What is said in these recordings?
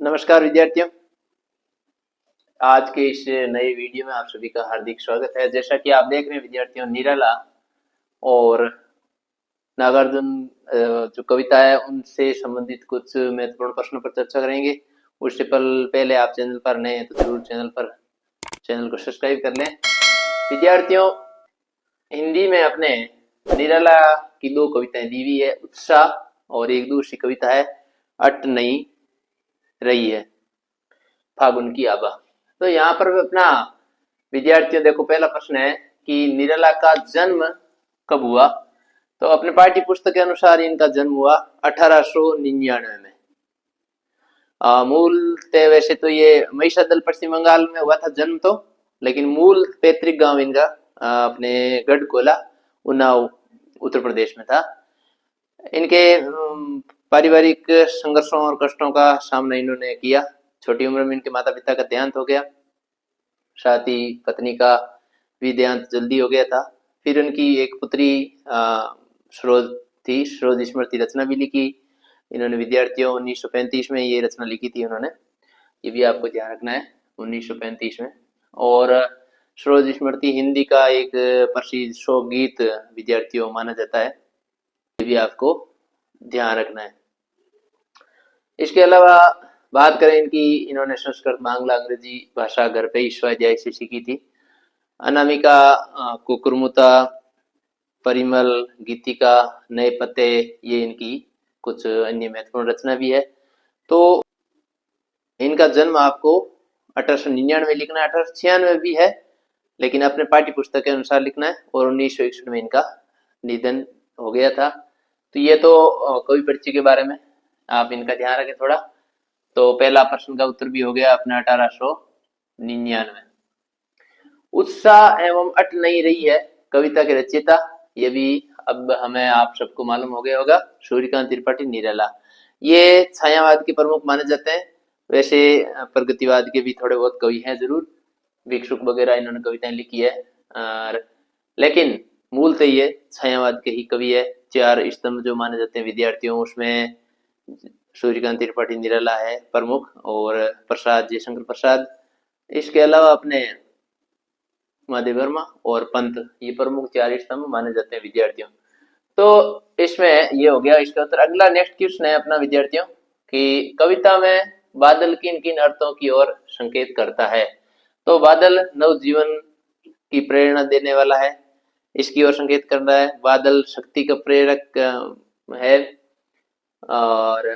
नमस्कार विद्यार्थियों। आज के इस नए वीडियो में आप सभी का हार्दिक स्वागत है। जैसा कि आप देख रहे हैं विद्यार्थियों, निराला और नागार्जुन जो कविता है उनसे संबंधित कुछ महत्वपूर्ण प्रश्नों पर चर्चा करेंगे। उससे पहले आप चैनल पर नए हैं तो जरूर चैनल को सब्सक्राइब कर लें। विद्यार्थियों, हिंदी में अपने निराला की दो कविताएं दी हुई है, उत्साह, और एक दूसरी कविता है अट नहीं रही है, फागुन की आबा। तो यहाँ पर अपना विद्यार्थियों देखो, पहला प्रश्न है कि निराला का जन्म कब हुआ। तो अपने पाठ्य पुस्तक के अनुसार इनका जन्म हुआ 1899 में। मूलतः वैसे तो ये महिषादल पश्चिम बंगाल में हुआ था जन्म तो, लेकिन मूल पैतृक गांव इनका अपने गढ़कोला उन्नाव उत्तर प्रदेश में था। इनके पारिवारिक संघर्षों और कष्टों का सामना इन्होंने किया। छोटी उम्र में इनके माता पिता का देहांत हो गया, साथ ही पत्नी का भी देहांत जल्दी हो गया था। फिर उनकी एक पुत्री सरोज थी, सरोज स्मृति रचना भी लिखी इन्होंने। विद्यार्थियों 1935 में ये रचना लिखी थी उन्होंने, ये भी आपको ध्यान रखना है, 1935 में। और सरोज स्मृति हिंदी का एक प्रसिद्ध शोक गीत विद्यार्थियों माना जाता है, ये भी आपको ध्यान रखना है। इसके अलावा बात करें इनकी, इन्होंने संस्कृत, बांग्ला, अंग्रेजी भाषा घर पे ही स्वाध्याय से सीखी थी। अनामिका, कुकुरमुता, परिमल, गीतिका, नए पते, ये इनकी कुछ अन्य महत्वपूर्ण रचना भी है। तो इनका जन्म आपको 1899 लिखना है, 1896 भी है, लेकिन अपने पाठ्य पुस्तक के अनुसार लिखना है। और 1961 में इनका निधन हो गया था। तो ये तो कवि परिचय के बारे में आप इनका ध्यान रखें थोड़ा। तो पहला प्रश्न का उत्तर भी हो गया अपना 1899। उत्साह एवं अट नहीं रही है कविता के रचयिता, ये भी अब हमें आप सबको मालूम हो गया होगा, सूर्यकांत त्रिपाठी निराला। ये छायावाद के प्रमुख माने जाते हैं। वैसे प्रगतिवाद के भी थोड़े बहुत कवि हैं जरूर, भिक्षुक वगैरह इन्होंने कविताएं लिखी है, लेकिन मूलतः ये छायावाद के ही कवि है। चार स्तंभ जो माने जाते हैं विद्यार्थियों, उसमें सूर्यकांत त्रिपाठी निराला है प्रमुख, और प्रसाद, जयशंकर प्रसाद। इसके अलावा अपने महादेव वर्मा और पंत, ये प्रमुख चार स्तंभ माने जाते हैं विद्यार्थियों। तो इसमें ये हो गया इसका उत्तर। अगला नेक्स्ट क्वेश्चन है अपना विद्यार्थियों कि कविता में बादल किन किन अर्थों की ओर संकेत करता है। तो बादल नवजीवन की प्रेरणा देने वाला है, इसकी ओर संकेत कर रहा है। बादल शक्ति का प्रेरक है, और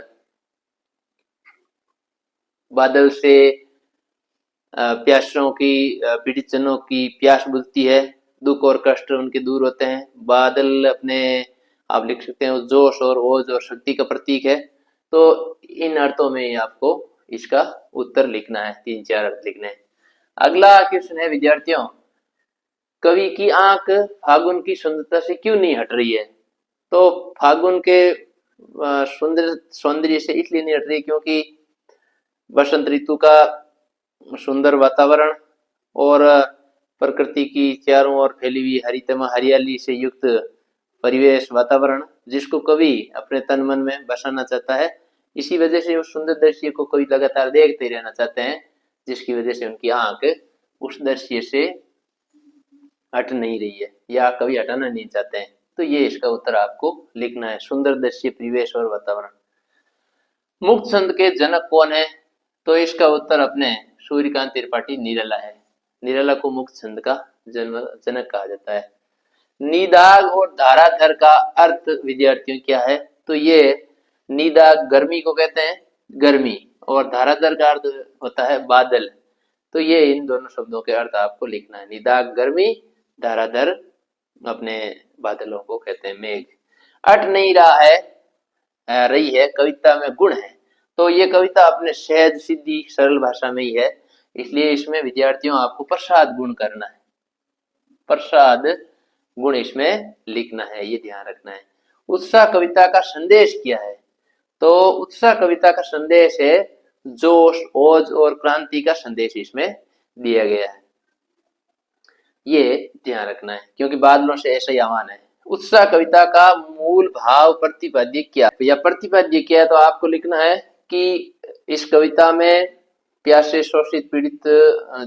बादल से प्यासों की, पीड़ित जनों की प्यास बुझती है, दुख और कष्ट उनके दूर होते हैं। बादल अपने आप लिख सकते हैं जोश और ओज और शक्ति का प्रतीक है। तो इन अर्थों में आपको इसका उत्तर लिखना है, 3-4 अर्थ लिखने हैं। अगला क्वेश्चन है विद्यार्थियों, कवि की आंख फागुन की सुंदरता से क्यों नहीं हट रही है। तो फागुन के सौंदर्य से इसलिए नहीं हट रही क्योंकि बसंत ऋतु का सुंदर वातावरण और प्रकृति की चारों ओर फैली हुई हरियाली से युक्त परिवेश, वातावरण, जिसको कवि अपने तन मन में बसाना चाहता है, इसी वजह से उस सुंदर दृश्य को कवि लगातार देखते रहना चाहते हैं, जिसकी वजह से उनकी आंख उस दृश्य से हट नहीं रही है, या कवि हटाना नहीं चाहते हैं। तो ये इसका उत्तर आपको लिखना है, सुंदर दृश्य, परिवेश और वातावरण। मुक्त छंद के जनक कौन है। तो इसका उत्तर अपने सूर्यकांत त्रिपाठी निराला है। निराला को मुक्त छंद का जनक कहा जाता है। निदाग और धाराधर का अर्थ विद्यार्थियों क्या है। तो ये निदाग गर्मी को कहते हैं, गर्मी, और धाराधर का अर्थ होता है बादल। तो ये इन दोनों शब्दों के अर्थ आपको लिखना है। निदाग गर्मी, धाराधर अपने बादलों को कहते हैं मेघ। अट नहीं रहा है, रही है कविता में गुण है। तो ये कविता अपने सहज, सीधी, सरल भाषा में ही है, इसलिए इसमें विद्यार्थियों आपको प्रसाद गुण करना है, प्रसाद गुण इसमें लिखना है, ये ध्यान रखना है। उत्साह कविता का संदेश क्या है। तो उत्साह कविता का संदेश है जोश, ओज और क्रांति का संदेश इसमें दिया गया है, ये ध्यान रखना है, क्योंकि बादलों से ऐसा ही आह्वान है। उत्साह कविता का मूल भाव प्रतिपाद्य क्या, या प्रतिपाद्य क्या है, तो आपको लिखना है कि इस कविता में प्यास से शोषित पीड़ित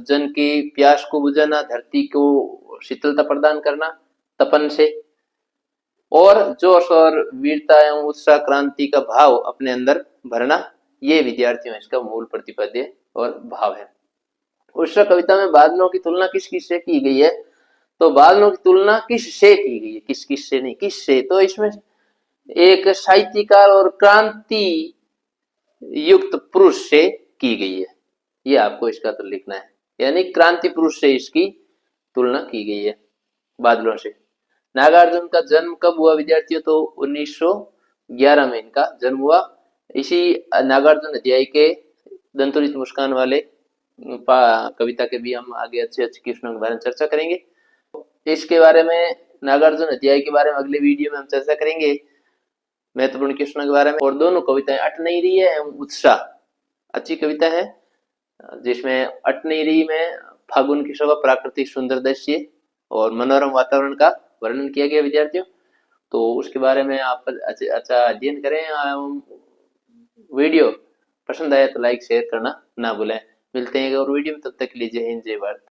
जन की प्यास को बुझाना, धरती को शीतलता प्रदान करना तपन से, और जोश और वीरता एवं उत्साह क्रांति का भाव अपने अंदर भरना, ये विद्यार्थियों इसका मूल प्रतिपाद्य और भाव है। उस कविता में बादलों की तुलना किस किस से की गई है? तो बादलों की तुलना किस से की गई है, किस किस से नहीं, किस से। तो इसमें एक साहित्यकार और क्रांति युक्त पुरुष से की गई है, ये आपको इसका तो लिखना है, यानी क्रांति पुरुष से इसकी तुलना की गई है बादलों से। नागार्जुन का जन्म कब हुआ विद्यार्थियों? तो 1911 में इनका जन्म हुआ। इसी नागार्जुन अध्याय के दंतुरित मुस्कान वाले कविता के भी हम आगे अच्छे अच्छे कृष्णों के बारे में चर्चा करेंगे। इसके बारे में, नागार्जुन अध्याय के बारे में अगले वीडियो में हम चर्चा करेंगे, महत्वपूर्ण कृष्णों के बारे में। और दोनों कविताएं अट नहीं रही है एवं उत्साह, अच्छी कविता है, जिसमें अट नहीं रही में फागुन की शोभा, प्राकृतिक सुंदर दृश्य और मनोरम वातावरण का वर्णन किया गया विद्यार्थियों। तो उसके बारे में आप अच्छा अध्ययन करें। वीडियो पसंद आया तो लाइक शेयर करना ना भूलें। मिलते हैं एक और वीडियो में, तब तक के लिए जय हिंद जय भारत।